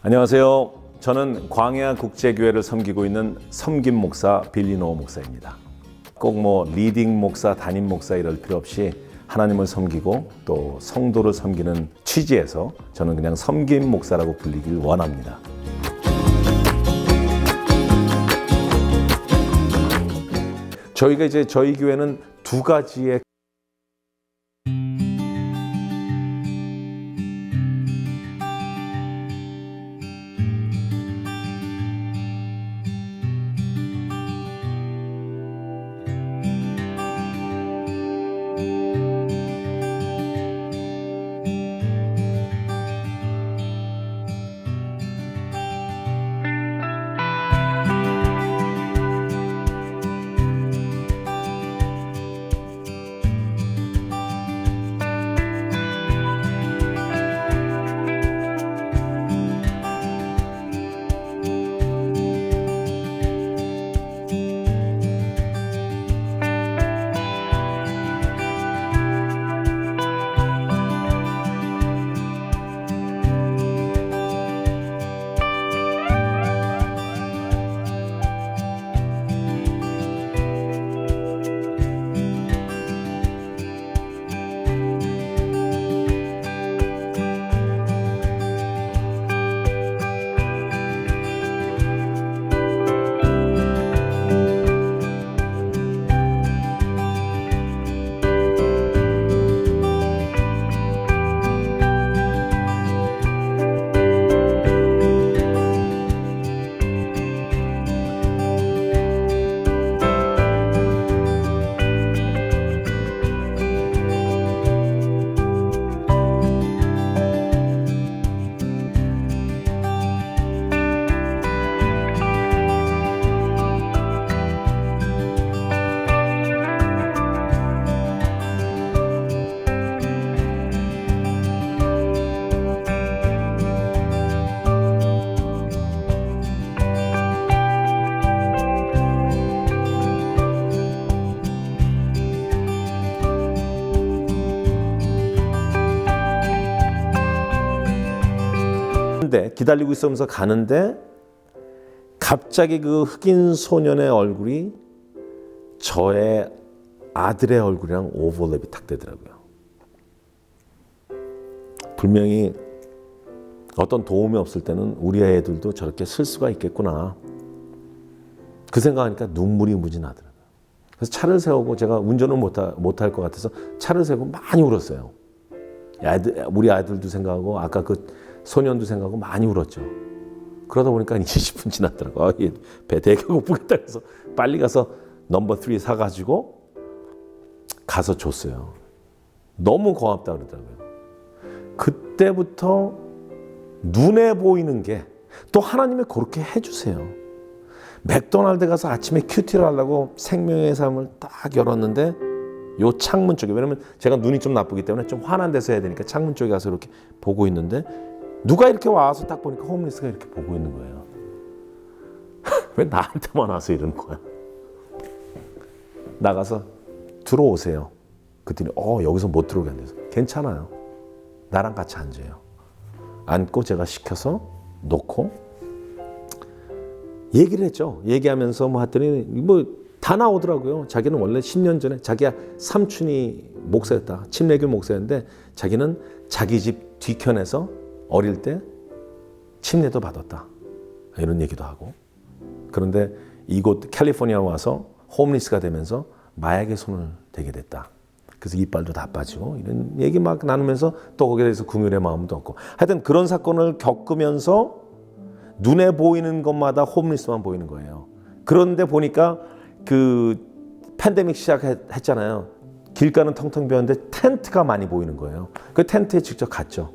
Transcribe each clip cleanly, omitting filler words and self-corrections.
안녕하세요. 저는 광야 국제교회를 섬기고 있는 섬김 목사 빌리노 목사입니다. 꼭 리딩 목사, 담임 목사 이럴 필요 없이 하나님을 섬기고 또 성도를 섬기는 취지에서 저는 그냥 섬김 목사라고 불리길 원합니다. 저희 교회는 두 가지의 기다리고 있으면서 가는데 갑자기 그 흑인 소년의 얼굴이 저의 아들의 얼굴이랑 오버랩이 탁 되더라고요. 분명히 어떤 도움이 없을 때는 우리 애들도 저렇게 쓸 수가 있겠구나. 그 생각하니까 눈물이 무지 나더라고요. 그래서 차를 세우고 제가 운전을 못할 것 같아서 차를 세우고 많이 울었어요. 우리 아들도 생각하고 아까 그 소년도 생각하고 많이 울었죠. 그러다 보니까 20분 지났더라고요. 배 되게 고프겠다 해서 빨리 가서 넘버 3 사가지고 가서 줬어요. 너무 고맙다 그러더라고요. 그때부터 눈에 보이는 게 또 하나님이 그렇게 해주세요. 맥도날드 가서 아침에 큐티를 하려고 생명의 삶을 딱 열었는데 요 창문 쪽에, 왜냐면 제가 눈이 좀 나쁘기 때문에 좀 환한 데서 해야 되니까 창문 쪽에 가서 이렇게 보고 있는데 누가 이렇게 와서 딱 보니까 홈리스가 이렇게 보고 있는 거예요. 왜 나한테만 와서 이러는 거야? 나가서 들어오세요. 그랬더니 여기서 못 들어오게 한대서 괜찮아요. 나랑 같이 앉아요. 앉고 제가 시켜서 놓고 얘기를 했죠. 얘기하면서 했더니 다 나오더라고요. 자기는 원래 10년 전에 자기야 삼촌이 목사였다. 침례교 목사였는데 자기는 자기 집 뒤편에서 어릴 때 침례도 받았다. 이런 얘기도 하고. 그런데 이곳 캘리포니아 와서 홈리스가 되면서 마약에 손을 대게 됐다. 그래서 이빨도 다 빠지고 이런 얘기 막 나누면서 또 거기에 대해서 긍휼의 마음도 없고. 하여튼 그런 사건을 겪으면서 눈에 보이는 것마다 홈리스만 보이는 거예요. 그런데 보니까 그 팬데믹 시작했잖아요. 길가는 텅텅 비었는데 텐트가 많이 보이는 거예요. 그 텐트에 직접 갔죠.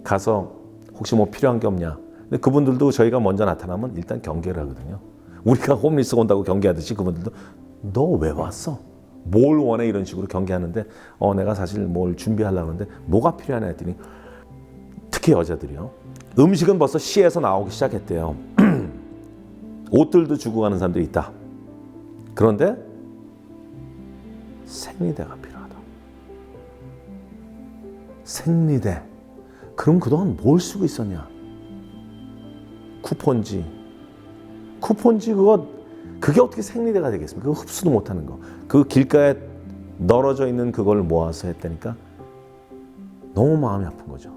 가서 혹시 필요한 게 없냐. 근데 그분들도 저희가 먼저 나타나면 일단 경계를 하거든요. 우리가 홈리스 온다고 경계하듯이 그분들도 너 왜 왔어? 뭘 원해? 이런 식으로 경계하는데 내가 사실 뭘 준비하려고 하는데 뭐가 필요하냐 했더니 특히 여자들이요. 음식은 벌써 시에서 나오기 시작했대요. 옷들도 주고 가는 사람들이 있다. 그런데 생리대가 필요하다. 생리대. 그럼 그동안 뭘 쓰고 있었냐? 쿠폰지 그게 어떻게 생리대가 되겠습니까? 그거 흡수도 못하는 거. 그 길가에 널어져 있는 그걸 모아서 했다니까 너무 마음이 아픈 거죠.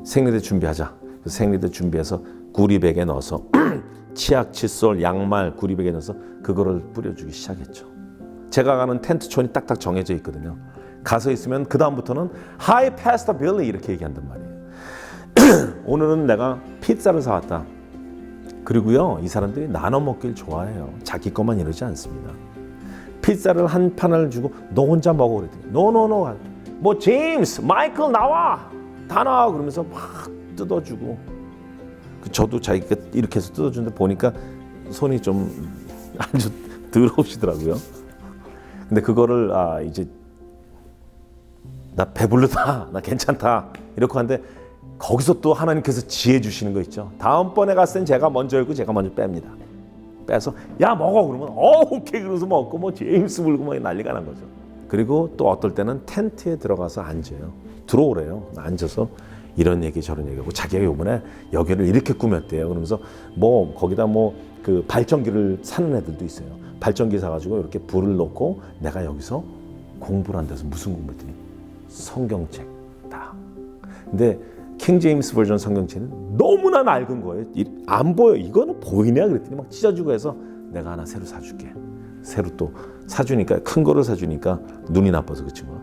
생리대 준비하자. 생리대 준비해서 구리백에 넣어서 치약, 칫솔, 양말 구리백에 넣어서 그거를 뿌려주기 시작했죠. 제가 가는 텐트촌이 딱딱 정해져 있거든요. 가서 있으면 그 다음부터는 Hi, Pastor Billy 이렇게 얘기한단 말이에요. 오늘은 내가 피자를 사왔다. 그리고요, 이 사람들이 나눠 먹길 좋아해요. 자기 것만 이러지 않습니다. 피자를 한 판을 주고 너 혼자 먹어 그랬더니 노노노 뭐 제임스, 마이클 나와 다 나와 그러면서 막 뜯어주고 저도 자기가 이렇게 해서 뜯어주는데 보니까 손이 좀 아주 더러우시더라고요. 근데 그거를 이제 나 배부르다, 나 괜찮다 이렇게 하는데 거기서 또 하나님께서 지혜 주시는 거 있죠. 다음번에 갔을 땐 제가 먼저 열고 제가 먼저 뺍니다. 빼서 야 먹어 그러면 오케이 그러면서 먹고 뭐 제임스 불고 뭐 난리가 난 거죠. 그리고 또 어떨 때는 텐트에 들어가서 앉아요. 들어오래요. 앉아서 이런 얘기 저런 얘기하고 자기가 요번에 여기를 이렇게 꾸몄대요. 그러면서 뭐 거기다 뭐 그 발전기를 사는 애들도 있어요. 발전기 사가지고 이렇게 불을 놓고 내가 여기서 공부를 한다서 무슨 공부했더니 성경책 다. 근데 킹 제임스 버전 성경책은 너무나 낡은 거예요. 안 보여. 이거는 보이냐 그랬더니 막 찢어주고 해서 내가 하나 새로 사줄게. 새로 또 사주니까 큰 거를 사주니까 눈이 나빠서 그 친구가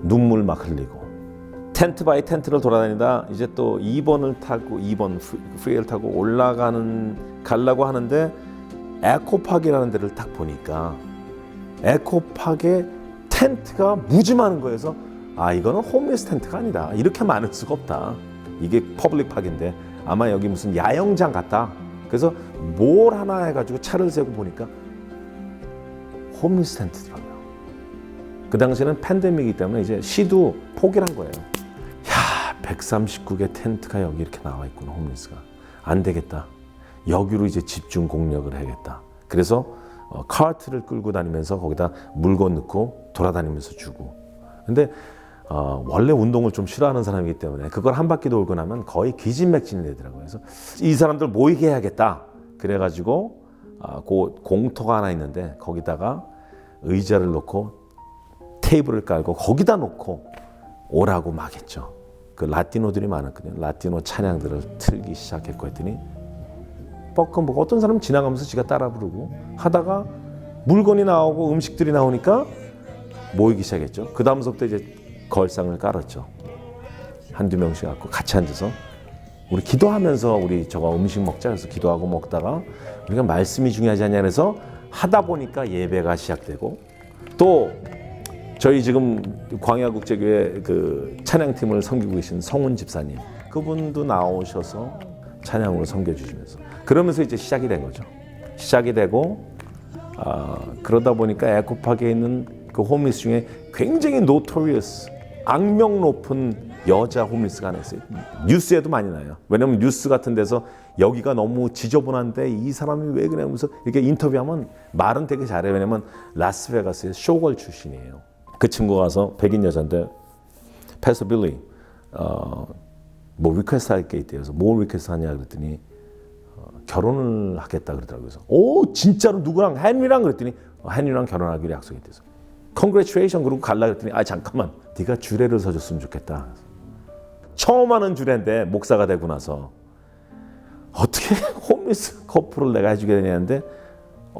눈물 막 흘리고 텐트 바이 텐트를 돌아다니다 이제 또 2번을 타고 2번 프리를 타고 가려고 하는데 에코팍이라는 데를 딱 보니까 에코팍에 텐트가 무지 많은 거여서 이거는 홈리스 텐트가 아니다. 이렇게 많을 수가 없다. 이게 퍼블릭 팍인데 아마 여기 무슨 야영장 같다. 그래서 뭘 하나 해가지고 차를 세고 보니까 홈리스 텐트더라고요. 그 당시에는 팬데믹이기 때문에 이제 시도 포기를 한 거예요. 야, 139개 텐트가 여기 이렇게 나와 있구나. 홈리스가. 안 되겠다. 여기로 이제 집중 공략을 해야겠다. 그래서 카트를 끌고 다니면서 거기다 물건 넣고 돌아다니면서 주고. 근데 원래 운동을 좀 싫어하는 사람이기 때문에 그걸 한 바퀴 돌고 나면 거의 기진맥진이 되더라고요. 그래서 이 사람들 모이게 해야겠다. 그래가지고 그 공터가 하나 있는데 거기다가 의자를 놓고 테이블을 깔고 거기다 놓고 오라고 막 했죠. 그 라티노들이 많았거든요. 라티노 찬양들을 틀기 시작했고 했더니 뻐끔뻐끔 어떤 사람은 지나가면서 지가 따라 부르고 하다가 물건이 나오고 음식들이 나오니까 모이기 시작했죠. 그 다음부터 이제 걸상을 깔았죠. 한두 명씩 갖고 같이 앉아서 우리 기도하면서 우리 저거 음식 먹자 그래서 기도하고 먹다가 우리가 말씀이 중요하지 않냐 그래서 하다 보니까 예배가 시작되고 또 저희 지금 광야국제교회 그 찬양팀을 섬기고 계신 성훈 집사님 그분도 나오셔서 찬양으로 섬겨주시면서 그러면서 이제 시작이 된 거죠. 시작이 되고 그러다 보니까 에코팍에 있는 그 홈리스 중에 굉장히 노토리어스 악명 높은 여자 홈리스가 하나 있어요. 뉴스에도 많이 나요. 왜냐하면 뉴스 같은 데서 여기가 너무 지저분한데 이 사람이 왜 그러면서 이렇게 인터뷰하면 말은 되게 잘해요. 왜냐하면 라스베가스의 쇼걸 출신이에요. 그 친구가 와서 백인 여자인데 패서 빌리 뭐 리퀘스트 할 게 있대요. 그래서 뭘 리퀘스트 하냐 그랬더니 결혼을 하겠다 그러더라고요. 그래서 오 진짜로 누구랑 헨리랑 그랬더니 헨리랑 결혼하기로 약속했대요. Congratulation 그러고 갈라 그랬더니 잠깐만 네가 주례를 서줬으면 좋겠다. 처음 하는 주례인데 목사가 되고 나서 어떻게 홈리스 커플을 내가 해주게 되냐는데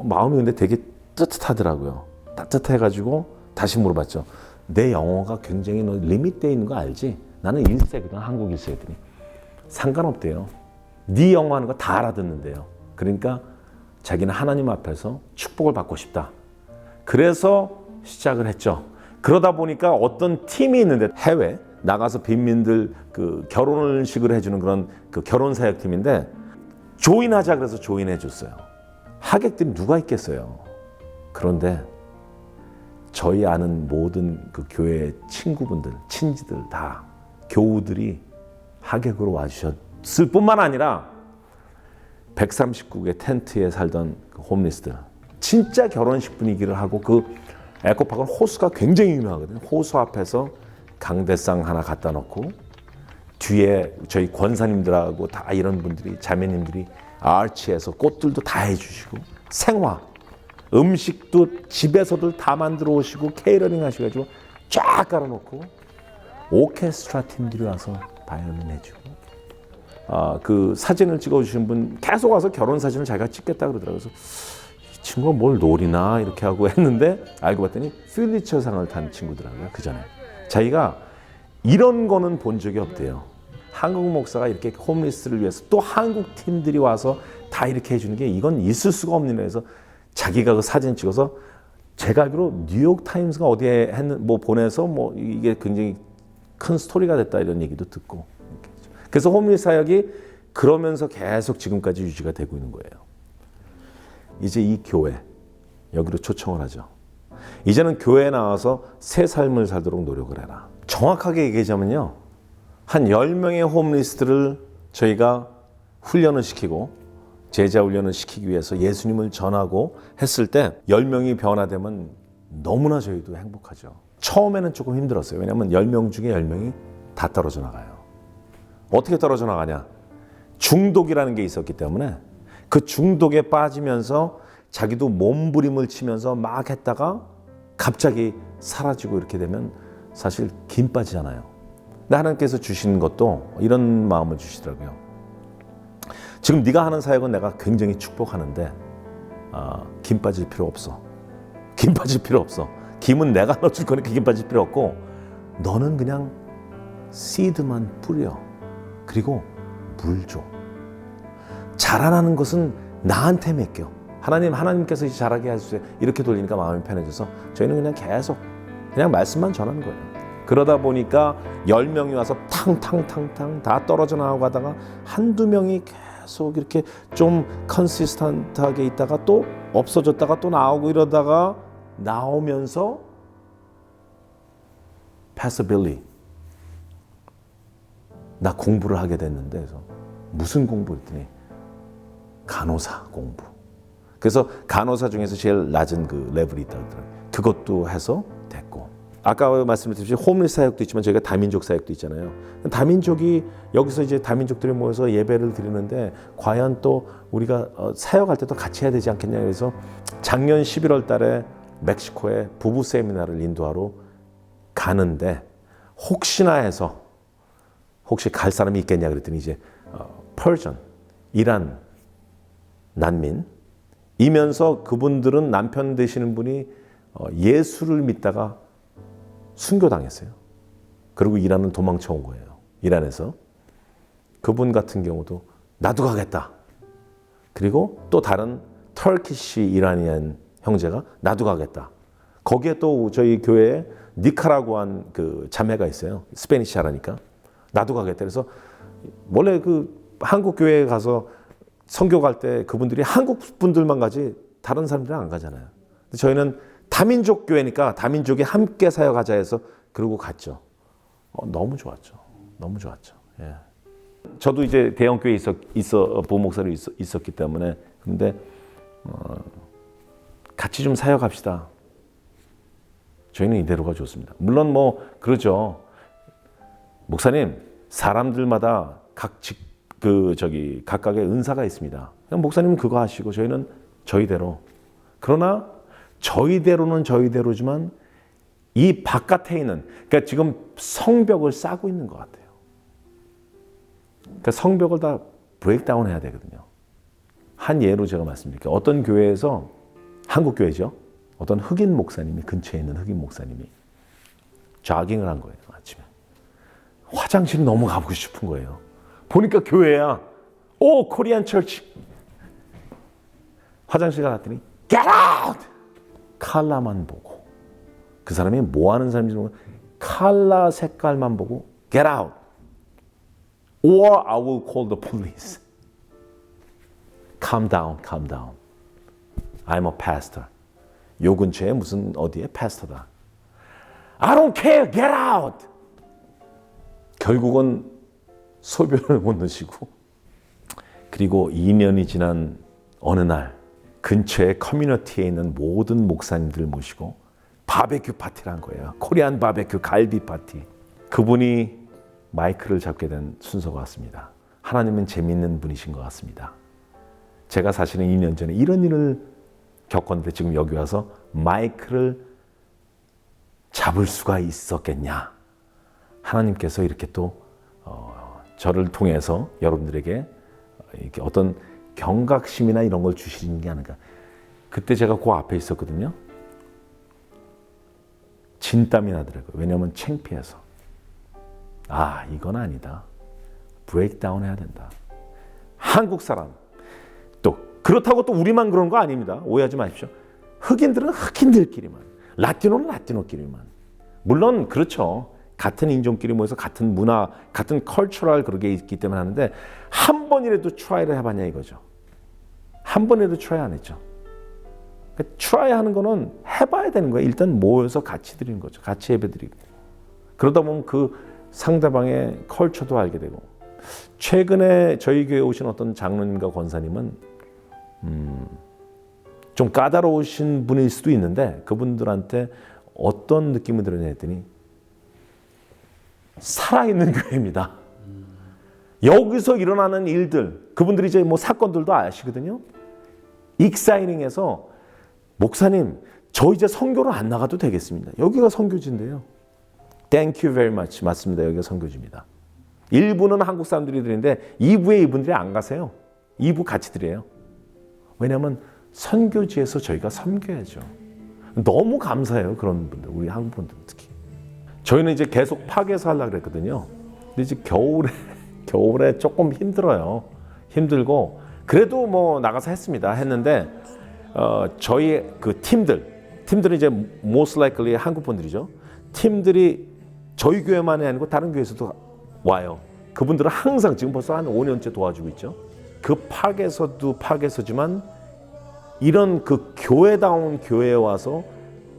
마음이 근데 되게 뜨뜻하더라고요. 따뜻해가지고 다시 물어봤죠. 내 영어가 굉장히 너 리밋되어 있는 거 알지? 나는 1세거든 한국 1세거든요. 상관없대요. 네 영어 하는 거 다 알아듣는데요. 그러니까 자기는 하나님 앞에서 축복을 받고 싶다. 그래서 시작을 했죠. 그러다 보니까 어떤 팀이 있는데 해외 나가서 빈민들 그 결혼식을 해주는 그런 그 결혼 사역팀인데 조인하자 그래서 조인해 줬어요. 하객들이 누가 있겠어요. 그런데 저희 아는 모든 그 교회 친구분들, 친지들 다 교우들이 하객으로 와주셨을 뿐만 아니라 139개 텐트에 살던 그 홈리스들 진짜 결혼식 분위기를 하고 그 에코팍은 호수가 굉장히 유명하거든요. 호수 앞에서 강대상 하나 갖다 놓고 뒤에 저희 권사님들하고 다 이런 분들이 자매님들이 아치에서 꽃들도 다 해주시고 생화 음식도 집에서들 다 만들어 오시고 케이터링 하셔가지고 쫙 깔아놓고 오케스트라 팀들이 와서 바이올린 해주고 그 사진을 찍어주신 분 계속 와서 결혼 사진을 자기가 찍겠다 그러더라고요. 그래서 이 친구가 뭘 노리나 이렇게 하고 했는데 알고 봤더니 퓰리처상을 탄 친구더라고요. 그 전에 자기가 이런 거는 본 적이 없대요. 한국 목사가 이렇게 홈리스를 위해서 또 한국 팀들이 와서 다 이렇게 해주는 게 이건 있을 수가 없는 해서 자기가 그 사진 찍어서 제가 알기로 뉴욕 타임스가 어디에 뭐 보내서 뭐 이게 굉장히 큰 스토리가 됐다 이런 얘기도 듣고 그래서 홈리스 사역이 그러면서 계속 지금까지 유지가 되고 있는 거예요. 이제 이 교회 여기로 초청을 하죠. 이제는 교회에 나와서 새 삶을 살도록 노력을 해라. 정확하게 얘기하자면요. 한 10명의 홈리스들을 저희가 훈련을 시키고 제자 훈련을 시키기 위해서 예수님을 전하고 했을 때 10명이 변화되면 너무나 저희도 행복하죠. 처음에는 조금 힘들었어요. 왜냐하면 10명 중에 10명이 다 떨어져 나가요. 어떻게 떨어져 나가냐? 중독이라는 게 있었기 때문에 그 중독에 빠지면서 자기도 몸부림을 치면서 막 했다가 갑자기 사라지고 이렇게 되면 사실 김 빠지잖아요. 근데 하나님께서 주신 것도 이런 마음을 주시더라고요. 지금 네가 하는 사역은 내가 굉장히 축복하는데 김 빠질 필요 없어. 김 빠질 필요 없어. 김은 내가 넣어줄 거니까 김 빠질 필요 없고 너는 그냥 씨드만 뿌려. 그리고 물 줘. 자라나는 것은 나한테 맡겨. 하나님께서 자라게 해주세요. 이렇게 돌리니까 마음이 편해져서 저희는 그냥 계속 그냥 말씀만 전하는 거예요. 그러다 보니까 10명이 와서 탕탕탕탕 다 떨어져 나오고 가다가 한두 명이 계속 이렇게 좀 컨시스턴트하게 있다가 또 없어졌다가 또 나오고 이러다가 나오면서 패서 빌리 나 공부를 하게 됐는데 그래서 무슨 공부 했더니 간호사 공부. 그래서 간호사 중에서 제일 낮은 그 레벨이 있다고 하더라고요. 그것도 해서 됐고 아까 말씀드렸듯이 홈리스 사역도 있지만 저희가 다민족 사역도 있잖아요. 다민족이 여기서 이제 다민족들이 모여서 예배를 드리는데 과연 또 우리가 사역할 때도 같이 해야 되지 않겠냐 그래서 작년 11월 달에 멕시코에 부부 세미나를 인도하러 가는데 혹시나 해서 혹시 갈 사람이 있겠냐 그랬더니 이제 퍼전, 이란 난민이면서 그분들은 남편 되시는 분이 예수를 믿다가 순교당했어요. 그리고 이란은 도망쳐 온 거예요. 이란에서. 그분 같은 경우도 나도 가겠다. 그리고 또 다른 터키시 이라니안 형제가 나도 가겠다. 거기에 또 저희 교회에 니카라구안 그 자매가 있어요. 스페니시 하라니까. 나도 가겠다. 그래서 원래 그 한국 교회에 가서 선교 갈 때 그분들이 한국 분들만 가지 다른 사람들은 안 가잖아요. 근데 저희는 다민족 교회니까 다민족이 함께 사역하자 해서 그러고 갔죠. 너무 좋았죠. 너무 좋았죠. 예. 저도 이제 대형 교회에 부목사로 있었기 때문에 근데 같이 좀 사역합시다. 저희는 이대로가 좋습니다. 물론 뭐 그러죠. 목사님 사람들마다 각각의 은사가 있습니다. 그냥 목사님은 그거 하시고 저희는 저희대로. 그러나 저희대로는 저희대로지만 이 바깥에 있는 그러니까 지금 성벽을 쌓고 있는 것 같아요. 그러니까 성벽을 다 브레이크다운 해야 되거든요. 한 예로 제가 말씀드릴게요. 어떤 교회에서 한국 교회죠. 어떤 흑인 목사님이 근처에 있는 흑인 목사님이 조깅을 한 거예요. 아침에. 화장실 너무 가보고 싶은 거예요. 보니까 교회야. 오, 코리안 처치. 화장실 갔더니 Get out! 칼라만 보고 그 사람이 뭐 하는 사람인지 모르고 칼라 색깔만 보고 Get out! Or I will call the police. Calm down, calm down. I'm a pastor. 요 근처에 무슨 어디에 패스터다. I don't care, get out! 결국은 소변을 못 넣으시고 그리고 2년이 지난 어느 날 근처에 커뮤니티에 있는 모든 목사님들 모시고 바베큐 파티를 한 거예요. 코리안 바베큐 갈비 파티. 그분이 마이크를 잡게 된 순서가 왔습니다. 하나님은 재미있는 분이신 것 같습니다. 제가 사실은 2년 전에 이런 일을 겪었는데 지금 여기 와서 마이크를 잡을 수가 있었겠냐. 하나님께서 이렇게 또 저를 통해서 여러분들에게 이렇게 어떤 경각심이나 이런 걸 주시는 게 아닌가. 그때 제가 그 앞에 있었거든요. 진땀이 나더라고요. 왜냐하면 창피해서. 아, 이건 아니다. 브레이크다운 해야 된다. 한국 사람. 또 그렇다고 또 우리만 그런 거 아닙니다. 오해하지 마십시오. 흑인들은 흑인들끼리만, 라티노는 라티노끼리만. 물론 그렇죠. 같은 인종끼리 모여서 같은 문화, 같은 컬처럴 그렇게 있기 때문에 하는데 한 번이라도 트라이를 해봤냐 이거죠. 한 번이라도 트라이 안 했죠. 그러니까 트라이 하는 거는 해봐야 되는 거예요. 일단 모여서 같이 드리는 거죠. 같이 예배드리고. 그러다 보면 그 상대방의 컬처도 알게 되고. 최근에 저희 교회에 오신 어떤 장로님과 권사님은 좀 까다로우신 분일 수도 있는데 그분들한테 어떤 느낌이 들었냐 했더니 살아있는 교회입니다. 여기서 일어나는 일들, 그분들이 이제 뭐 사건들도 아시거든요. 익사이링해서 목사님, 저 이제 선교로 안 나가도 되겠습니다. 여기가 선교지인데요. Thank you very much. 맞습니다. 여기가 선교지입니다. 1부는 한국 사람들이 드리는데 2부에 이분들이 안 가세요. 2부 같이 드려요. 왜냐하면 선교지에서 저희가 섬겨야죠. 너무 감사해요. 그런 분들, 우리 한국 분들 특히. 저희는 이제 계속 파괴해서 하려고 그랬거든요. 근데 이제 겨울에 조금 힘들어요. 힘들고 그래도 뭐 나가서 했는데 저희 그 팀들은 이제 most likely 한국 분들이죠. 팀들이 저희 교회만이 아니고 다른 교회에서도 와요. 그분들은 항상 지금 벌써 한 5년째 도와주고 있죠. 그 파괴서도 파괴서지만 이런 그 교회다운 교회에 와서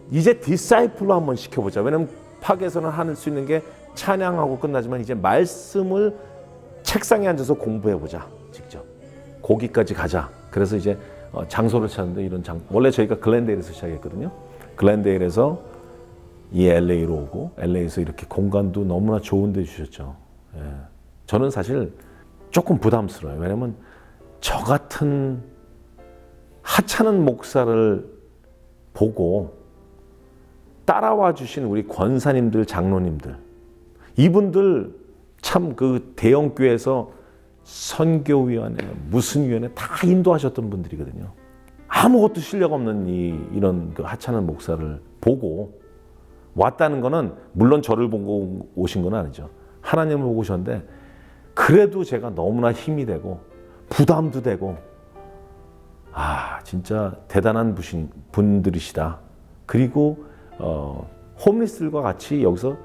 이제 디사이플로 한번 시켜보자. 왜냐면 파괴서는 할 수 있는 게 찬양하고 끝나지만 이제 말씀을 책상에 앉아서 공부해보자. 직접. 거기까지 가자. 그래서 이제 장소를 찾는데 원래 저희가 글렌데일에서 시작했거든요. 글렌데일에서 이 LA로 오고 LA에서 이렇게 공간도 너무나 좋은 데 주셨죠. 예. 저는 사실 조금 부담스러워요. 왜냐면 저 같은 하찮은 목사를 보고 따라와 주신 우리 권사님들, 장로님들, 이분들 참 그 대형교회에서 선교위원회, 무슨 위원회 다 인도하셨던 분들이거든요. 아무것도 실력 없는 이런 그 하찮은 목사를 보고 왔다는 거는 물론 저를 보고 오신 건 아니죠. 하나님을 보고 오셨는데 그래도 제가 너무나 힘이 되고 부담도 되고 아 진짜 대단한 분들이시다. 그리고 홈리스들과 같이 여기서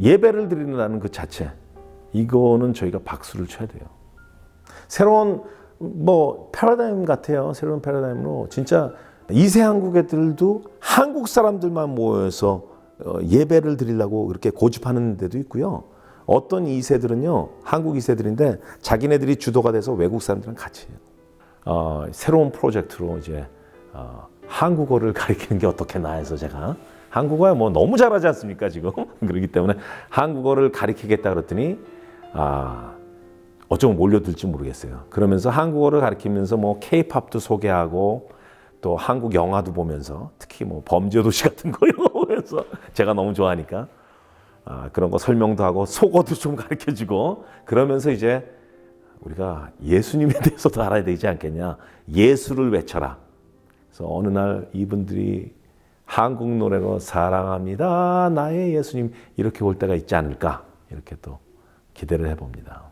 예배를 드린다는 그 자체 이거는 저희가 박수를 쳐야 돼요. 새로운 뭐 패러다임 같아요. 새로운 패러다임으로 진짜 2세 한국 애들도 한국 사람들만 모여서 예배를 드리려고 그렇게 고집하는 데도 있고요. 어떤 2세들은요. 한국 2세들인데 자기네들이 주도가 돼서 외국 사람들이랑 같이 해요. 새로운 프로젝트로 이제 한국어를 가르치는 게 어떻겠나 해서 제가 한국어야 뭐 너무 잘하지 않습니까 지금 그렇기 때문에 한국어를 가르치겠다 그랬더니 어쩌면 몰려들지 모르겠어요. 그러면서 한국어를 가르치면서 뭐 K-팝도 소개하고 또 한국 영화도 보면서 특히 뭐 범죄도시 같은 거 이런 거 보면서 제가 너무 좋아하니까 그런 거 설명도 하고 속어도 좀 가르쳐주고 그러면서 이제 우리가 예수님에 대해서도 알아야 되지 않겠냐. 예수를 외쳐라. 그래서 어느 날 이분들이 한국 노래로 사랑합니다 나의 예수님 이렇게 올 때가 있지 않을까 이렇게 또 기대를 해봅니다.